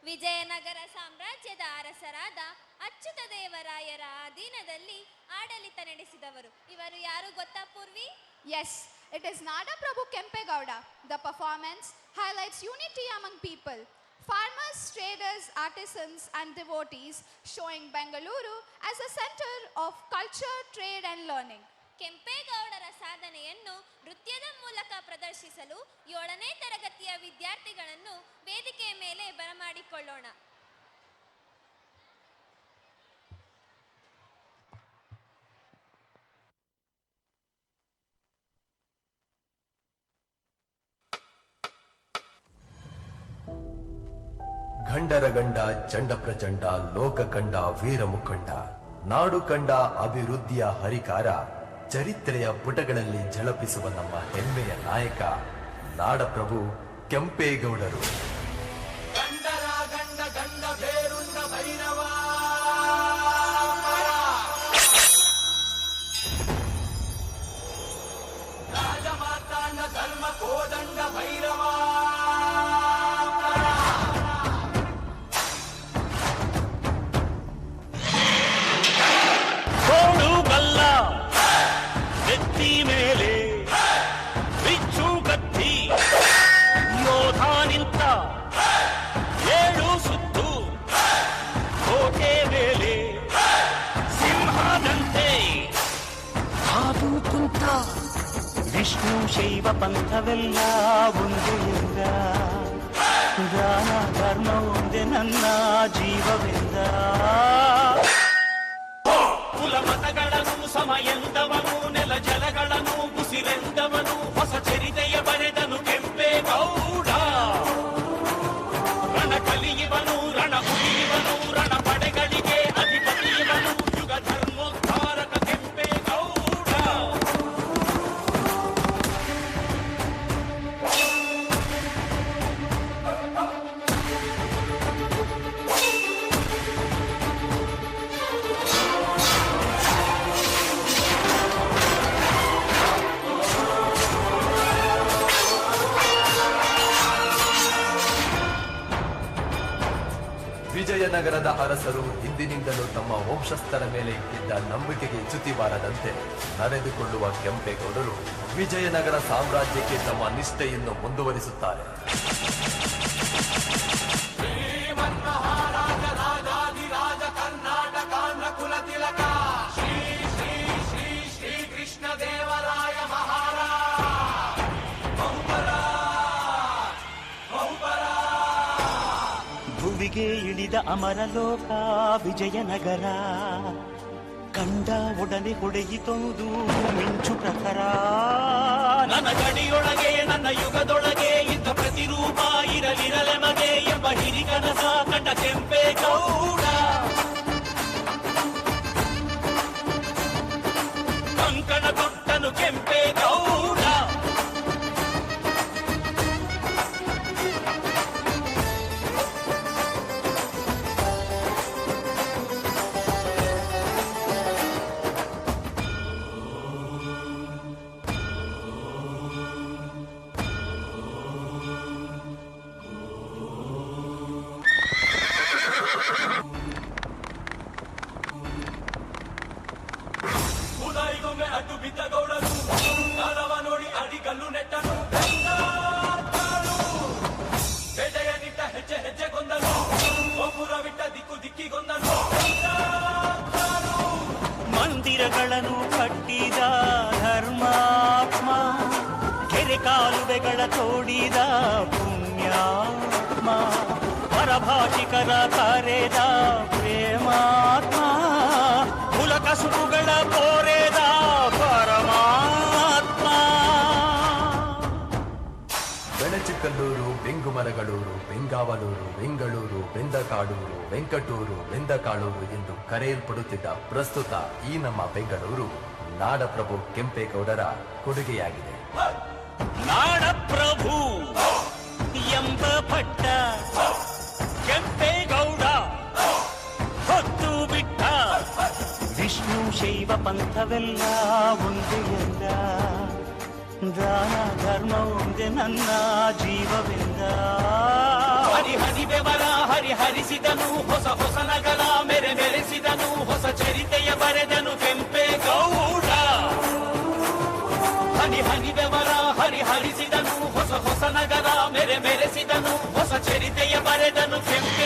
ವಿಜಯನಗರ ಸಾಮ್ರಾಜ್ಯದ ಅರಸರಾದ ಅಚ್ಯುತ ದೇವರಾಯರ ಅಧೀನದಲ್ಲಿ ಆಡಳಿತ ನಡೆಸಿದವರು. ಇವರು ಯಾರು ಗೊತ್ತಾ Purvi? Yes, it is Nadaprabhu Kempegowda. The performance highlights unity among people. Farmers, traders, artisans and devotees, showing Bengaluru as a center of culture, trade and learning. ಕೆಂಪೇಗೌಡರ ಸಾಧನೆಯನ್ನು ನೃತ್ಯದ ಮೂಲಕ ಪ್ರದರ್ಶಿಸಲು 7ನೇ ತರಗತಿಯ ವಿದ್ಯಾರ್ಥಿಗಳನ್ನು ವೇದಿಕೆಯ ಮೇಲೆ ಬರಮಾಡಿಕೊಳ್ಳೋಣ. ಗಂಡರ ಗಂಡ ಚಂಡ ಪ್ರಚಂಡ, ಲೋಕ ಕಂಡ ವೀರ ಮುಖಂಡ, ನಾಡು ಕಂಡ ಅಭಿವೃದ್ಧಿಯ ಹರಿಕಾರ, ಚರಿತ್ರೆಯ ಪುಟಗಳಲ್ಲಿ ಝಳಪಿಸುವ ನಮ್ಮ ಹೆಮ್ಮೆಯ ನಾಯಕ ನಾಡಪ್ರಭು ಕೆಂಪೇಗೌಡರು. ಗಂಡರ ಗಂಡ ಗಂಡ ಬೇರುಂಡ ಭೈರವ, ರಾಜಮಾತಾಂಡ ಧರ್ಮ ಕೋದಂಡ ಭೈರವ, ಮೇಲೆ ಬಿಚ್ಚು ಕತ್ತಿ ಯೋಧ ನಿಂತ 7 ಸುತ್ತು ಕೋಟೆ ಮೇಲೆ ಸಿಂಹದಂತೆ ಹಾದು ಕುಂತ ವಿಷ್ಣು ಶೈವ ಪಂಥವೆಲ್ಲ ಒಂದೇ ಇಲ್ಲ, ದಾನ ಧರ್ಮ ಒಂದೇ ನನ್ನ ಜೀವವೆಂದ, ಕುಲ ಮತಗಳನ್ನು ಸಮಯಂದವನು, ನೆಲ ಜಲಗಳನ್ನು ಉಸಿರೆಂದವನು, ಹೊಸ ಚರಿತೆಯ ಬರೆದನು ಕೆಂಪೇಗೌಡ. ರಣ ಕಲಿಯುವನು, ರಣ ಉಳಿಯುವನು, ರಣ ಪಡೆಗಳಿಗೆ ಅಧಿಪತಿಯವನು, ಯುಗ ಧರ್ಮೋದ್ಧಾರಕ ಕೆಂಪೇಗೌಡ. ವಿಜಯನಗರದ ಅರಸರು ಹಿಂದಿನಿಂದಲೂ ತಮ್ಮ ವಂಶಸ್ಥರ ಮೇಲೆ ಇಟ್ಟಿದ್ದ ನಂಬಿಕೆಗೆ ಚ್ಯುತಿ ಬಾರದಂತೆ ನಡೆದುಕೊಳ್ಳುವ ಕೆಂಪೇಗೌಡರು ವಿಜಯನಗರ ಸಾಮ್ರಾಜ್ಯಕ್ಕೆ ತಮ್ಮ ನಿಷ್ಠೆಯನ್ನು ಮುಂದುವರಿಸುತ್ತಾರೆ. ರಾಜಾಧಿರಾಜ ಕರ್ನಾಟಕಾಂಧ್ರ ಕುಲ ತಿಲಕ ಶ್ರೀ ಶ್ರೀ ಶ್ರೀ ಶ್ರೀ ಕೃಷ್ಣ ದೇವರಾಯ ಮಹಾರಾಜ. ಭುವಿಗೆ ಇಳಿದ ಅಮರಲೋಕ ವಿಜಯನಗರ, ಕಂಡ ಒಡನೆ ಹೊಡೆಯಿತೊಂದು ಮಿಂಚು ಪ್ರಖರ. ನನ್ನ ಗಡಿಯೊಳಗೆ ನನ್ನ ಯುಗದೊಳಗೆ ಇದ್ದ ಪ್ರತಿರೂಪ ಇರಲಿರಲೆ ಮಗೆ ಎಂಬ ಹಿರಿಕನಸ ಕಂಡ ಕೆಂಪೇಗೌಡ. ಕಂಕಣ ಕೊಟ್ಟನು ಕೆಂಪೇಗೌಡ. ಉದಯಗೊಮ್ಮೆ ಅಡ್ಡು ಬಿದ್ದ ಗೌಡರು, ಕಾಲವ ನೋಡಿ ಅಡಿಗಲ್ಲು ನೆಟ್ಟನು. ಬೇಟೆಯ ನಿಟ್ಟ ಹೆಜ್ಜೆ ಹೆಜ್ಜೆಗೊಂದನು, ಗೋಪುರವಿಟ್ಟ ದಿಕ್ಕು ದಿಕ್ಕಿಗೊಂದನು. ಮಂದಿರಗಳನ್ನು ಕಟ್ಟಿದ ಧರ್ಮಾತ್ಮ, ಕೆರೆ ಕಾಲುವೆಗಳ ತೋಡಿದ ಪುಣ್ಯಾತ್ಮ, ಪರಭಾಷಿಕರ ಕರೆದ ಪ್ರೇಮಾತ್ಮ, ಕುಲ ಕಸುಬುಗಳ ಕೋರೆದ ಪರಮಾತ್ಮ. ಬೆಣಚಿಕಲ್ಲೂರು, ಬೆಂಗುಮರಗಳೂರು, ಬೆಂಗಾವಲೂರು, ಬೆಂಗಳೂರು, ಬೆಂದಕಾಡೂರು, ವೆಂಕಟೂರು, ಬೆಂದಕಾಳೂರು ಎಂದು ಕರೆಯಲ್ಪಡುತ್ತಿದ್ದ ಪ್ರಸ್ತುತ ಈ ನಮ್ಮ ಬೆಂಗಳೂರು ನಾಡಪ್ರಭು ಕೆಂಪೇಗೌಡರ ಕೊಡುಗೆಯಾಗಿದೆ. ನಾಡಪ್ರಭು ಎಂಬ ಪಟ್ಟ ಕೆಂಪೇಗೌಡ ಹೊತ್ತು ಬಿಟ್ಟ, ವಿಷ್ಣು ಶೈವ ಪಂಥವೆಲ್ಲ ಒಂದೇ ಎಲ್ಲ, ದಾನ ಧರ್ಮ ಒಂದೇ ನನ್ನ ಜೀವವೆಂದ. ಹರಿ ಹರಿ ಬೆವರ ಹರಿ ಹರಿಸಿದನು ಹೊಸ ಹೊಸ ನಗರ ಮೆರೆಸಿದನು ಹೊಸ ಚರಿತೆಯ ಬರೆದನು ಕೆಂಪೇಗೌಡ ಹನಿ ಹನಿ ಬೆವರ ಹರಿಸಿದನು ಹೊಸ ಹೊಸ ನಗರ ಮೆರೆಸಿದನು ಹೊಸ ಚರಿತೆಯ ಬರೆದನು ಕೆಂಪೇಗೌಡ